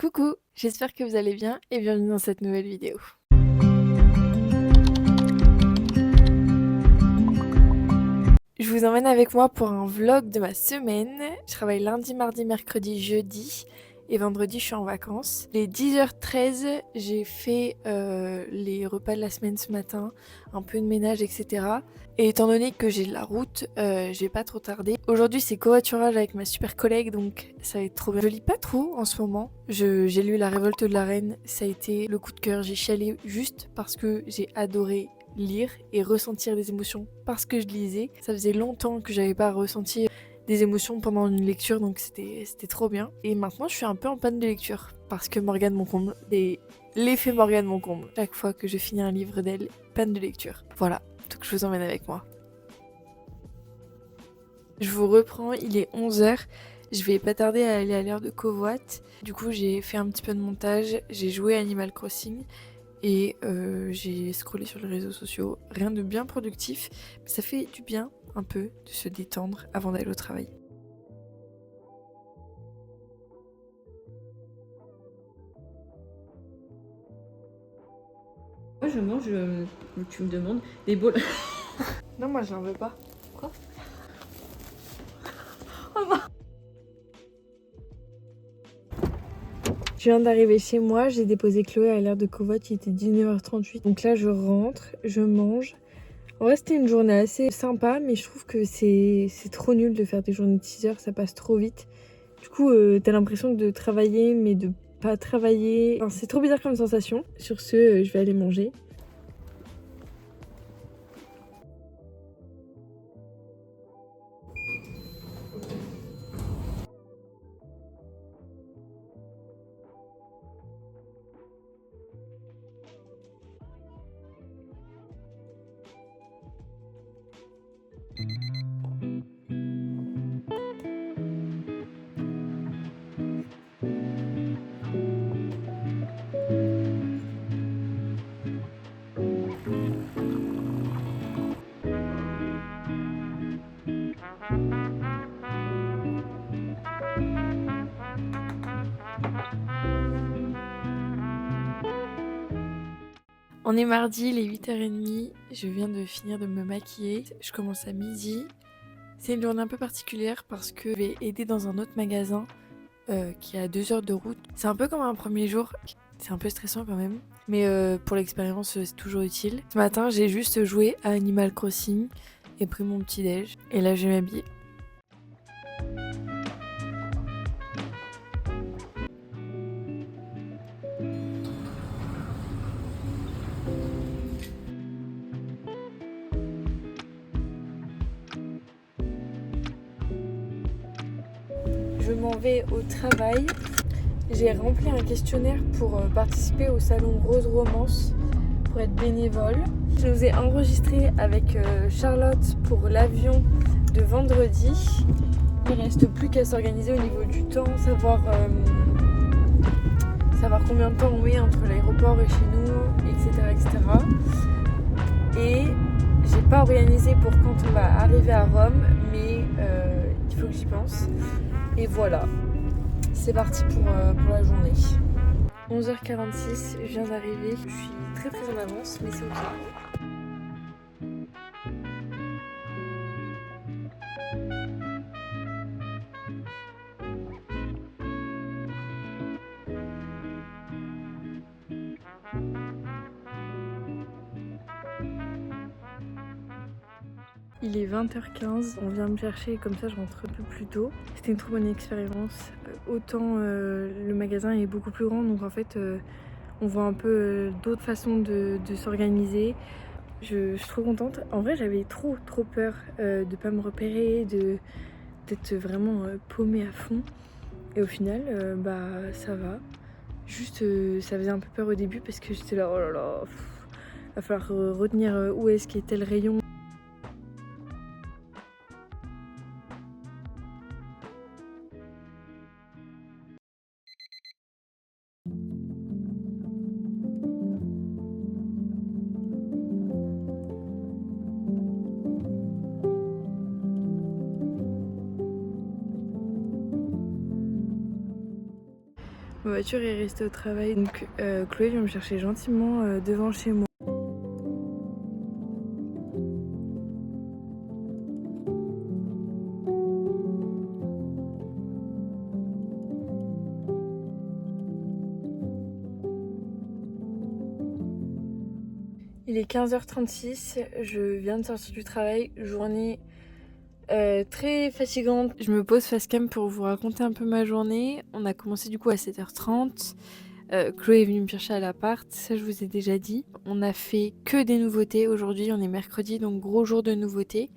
Coucou, j'espère que vous allez bien et bienvenue dans cette nouvelle vidéo. Je vous emmène avec moi pour un vlog de ma semaine. Je travaille lundi, mardi, mercredi, jeudi et vendredi je suis en vacances. Les 10h13, j'ai fait les repas de la semaine ce matin, un peu de ménage, etc. Et étant donné que j'ai de la route, j'ai pas trop tardé. Aujourd'hui c'est covoiturage avec ma super collègue, donc ça va être trop bien. Je lis pas trop en ce moment. J'ai lu La Révolte de la Reine, ça a été le coup de cœur. J'ai chialé juste parce que j'ai adoré lire et ressentir des émotions parce que je lisais. Ça faisait longtemps que j'avais pas ressenti des émotions pendant une lecture, donc c'était trop bien. Et maintenant je suis un peu en panne de lecture parce que Morgane mon comble, et l'effet Morgane mon comble. Chaque fois que je finis un livre d'elle, panne de lecture. Voilà, donc je vous emmène avec moi. Je vous reprends, il est 11h. Je vais pas tarder à aller à l'heure de Covoit. Du coup, j'ai fait un petit peu de montage, j'ai joué à Animal Crossing et j'ai scrollé sur les réseaux sociaux. Rien de bien productif, mais ça fait du bien un peu de se détendre avant d'aller au travail. Moi je mange, tu me demandes, des bols. Non, moi je n'en veux pas. Quoi? Je viens d'arriver chez moi, j'ai déposé Chloé à l'heure de Covoit, il était 19h38. Donc là je rentre, je mange. En vrai c'était une journée assez sympa, mais je trouve que c'est trop nul de faire des journées de 6 heures, ça passe trop vite. Du coup t'as l'impression de travailler mais de pas travailler. Enfin, c'est trop bizarre comme sensation. Sur ce, je vais aller manger. On est mardi, il est 8h30, je viens de finir de me maquiller, je commence à midi. C'est une journée un peu particulière parce que je vais aider dans un autre magasin qui est à 2 heures de route. C'est un peu comme un premier jour, c'est un peu stressant quand même, mais pour l'expérience c'est toujours utile. Ce matin j'ai juste joué à Animal Crossing et pris mon petit déj et là je vais m'habiller. Je m'en vais au travail. J'ai rempli un questionnaire pour participer au salon Rose Romance, pour être bénévole. Je vous ai enregistré avec Charlotte pour l'avion de vendredi. Il ne reste plus qu'à s'organiser au niveau du temps, savoir combien de temps on met entre l'aéroport et chez nous, etc. etc. Et j'ai pas organisé pour quand on va arriver à Rome, mais il faut que j'y pense. Et voilà, c'est parti pour la journée. 11h46, je viens d'arriver. Je suis très en avance, mais c'est ok. Il est 20h15, on vient me chercher, comme ça je rentre un peu plus tôt. C'était une trop bonne expérience. Autant le magasin est beaucoup plus grand, donc en fait on voit un peu d'autres façons de s'organiser. Je suis trop contente. En vrai j'avais trop peur de pas me repérer, d'être vraiment paumée à fond. Et au final, ça va. Juste ça faisait un peu peur au début parce que j'étais là, oh là là, va falloir retenir où est-ce qu'était le rayon. Ma voiture est restée au travail, donc Chloé vient me chercher gentiment devant chez moi. Il est 15h36, je viens de sortir du travail, journée très fatigante. Je me pose face cam pour vous raconter un peu ma journée. On a commencé du coup à 7h30. Chloé est venue me chercher à l'appart, ça je vous ai déjà dit. On a fait que des nouveautés. Aujourd'hui on est mercredi, donc gros jour de nouveautés.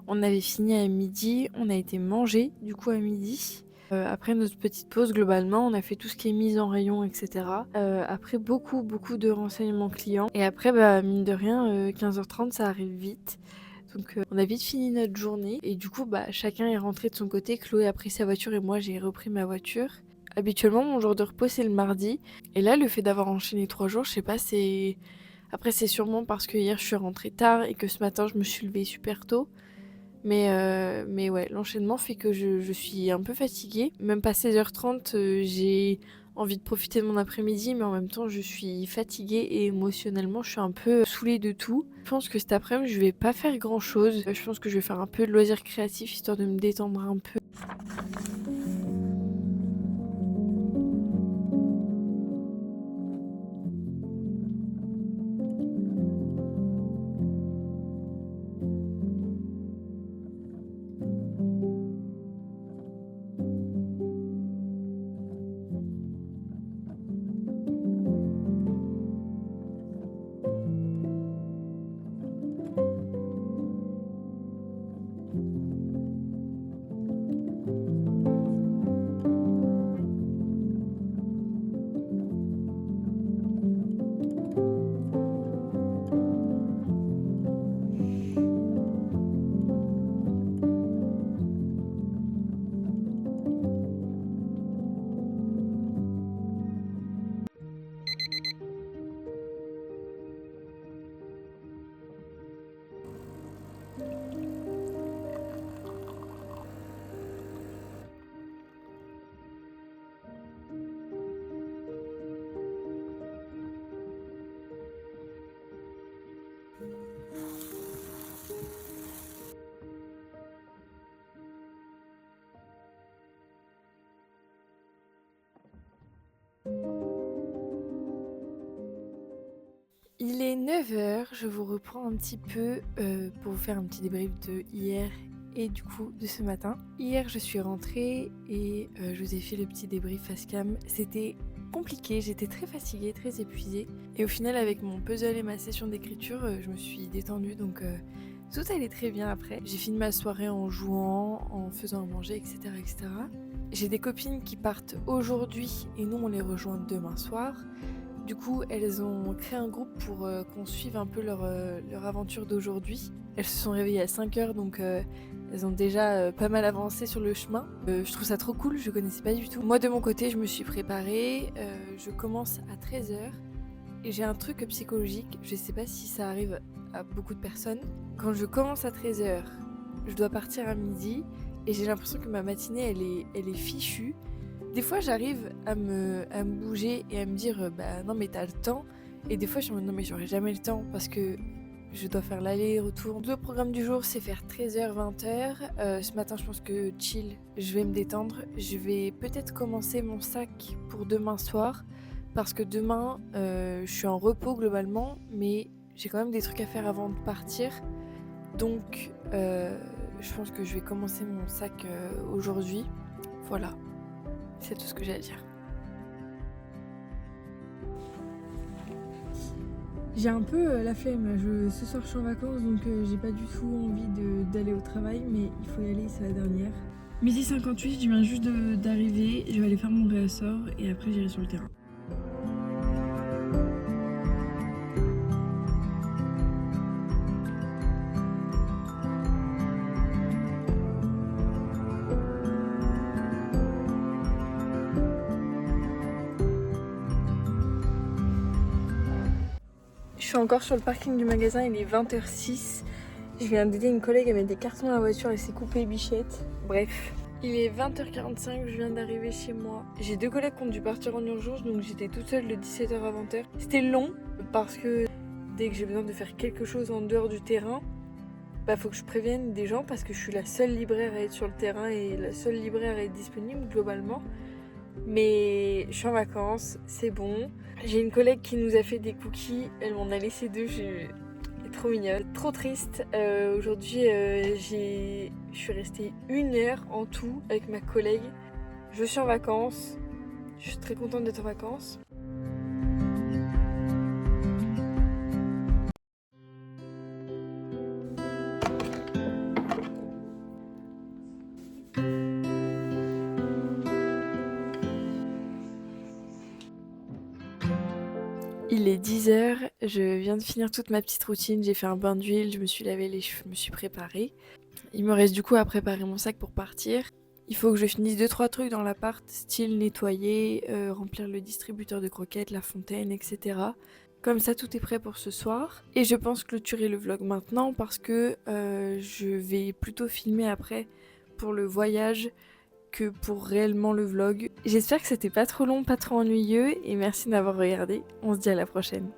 On avait fini à midi, on a été manger du coup à midi. Après notre petite pause, globalement, on a fait tout ce qui est mise en rayon, etc. Après beaucoup de renseignements clients. Et après, mine de rien, 15h30, ça arrive vite. Donc on a vite fini notre journée. Et du coup, chacun est rentré de son côté. Chloé a pris sa voiture et moi, j'ai repris ma voiture. Habituellement, mon jour de repos, c'est le mardi. Et là, le fait d'avoir enchaîné 3 jours, je sais pas, c'est... Après, c'est sûrement parce que hier, je suis rentrée tard et que ce matin, je me suis levée super tôt. Mais ouais, l'enchaînement fait que je suis un peu fatiguée. Même pas 16h30, j'ai envie de profiter de mon après-midi, mais en même temps, je suis fatiguée et émotionnellement, je suis un peu saoulée de tout. Je pense que cet après-midi, je vais pas faire grand-chose. Je pense que je vais faire un peu de loisirs créatifs, histoire de me détendre un peu. Il est 9h, je vous reprends un petit peu pour vous faire un petit débrief de hier et du coup de ce matin. Hier je suis rentrée et je vous ai fait le petit débrief face cam. C'était compliqué, j'étais très fatiguée, très épuisée. Et au final avec mon puzzle et ma session d'écriture, je me suis détendue donc tout allait très bien après. J'ai fini ma soirée en jouant, en faisant à manger, etc. etc. J'ai des copines qui partent aujourd'hui et nous on les rejoint demain soir. Du coup, elles ont créé un groupe pour qu'on suive un peu leur aventure d'aujourd'hui. Elles se sont réveillées à 5h, donc elles ont déjà pas mal avancé sur le chemin. Je trouve ça trop cool, je connaissais pas du tout. Moi, de mon côté, je me suis préparée. Je commence à 13h et j'ai un truc psychologique. Je sais pas si ça arrive à beaucoup de personnes. Quand je commence à 13h, je dois partir à midi et j'ai l'impression que ma matinée, elle est fichue. Des fois, j'arrive à me bouger et à me dire non mais t'as le temps. Et des fois, je me dis non mais j'aurai jamais le temps parce que je dois faire l'aller-retour. Le programme du jour, c'est faire 13h, 20h. Ce matin, je pense que chill, je vais me détendre. Je vais peut-être commencer mon sac pour demain soir parce que demain, je suis en repos globalement, mais j'ai quand même des trucs à faire avant de partir. Donc, je pense que je vais commencer mon sac aujourd'hui. Voilà. C'est tout ce que j'ai à dire. J'ai un peu la flemme. Ce soir, je suis en vacances, donc j'ai pas du tout envie d'aller au travail, mais il faut y aller, c'est la dernière. 12h58, je viens juste d'arriver. Je vais aller faire mon réassort et après, j'irai sur le terrain. Je suis encore sur le parking du magasin, il est 20h06. Je viens d'aider une collègue à mettre des cartons dans la voiture, elle s'est coupée bichette. Bref, Il est 20h45, je viens d'arriver chez moi. J'ai 2 collègues qui ont dû partir en urgence, donc j'étais toute seule de 17h à 20h. C'était long, parce que dès que j'ai besoin de faire quelque chose en dehors du terrain, faut que je prévienne des gens, parce que je suis la seule libraire à être sur le terrain et la seule libraire à être disponible globalement. Mais je suis en vacances, c'est bon. J'ai une collègue qui nous a fait des cookies, elle m'en a laissé 2, trop mignonne, trop triste. Aujourd'hui, je suis restée 1 heure en tout avec ma collègue. Je suis en vacances, je suis très contente d'être en vacances. Il est 10h, je viens de finir toute ma petite routine, j'ai fait un bain d'huile, je me suis lavé les cheveux, je me suis préparée. Il me reste du coup à préparer mon sac pour partir. Il faut que je finisse 2-3 trucs dans l'appart, style nettoyer, remplir le distributeur de croquettes, la fontaine, etc. Comme ça, tout est prêt pour ce soir. Et je pense clôturer le vlog maintenant parce que je vais plutôt filmer après pour le voyage que pour réellement le vlog. J'espère que c'était pas trop long, pas trop ennuyeux et merci d'avoir regardé. On se dit à la prochaine.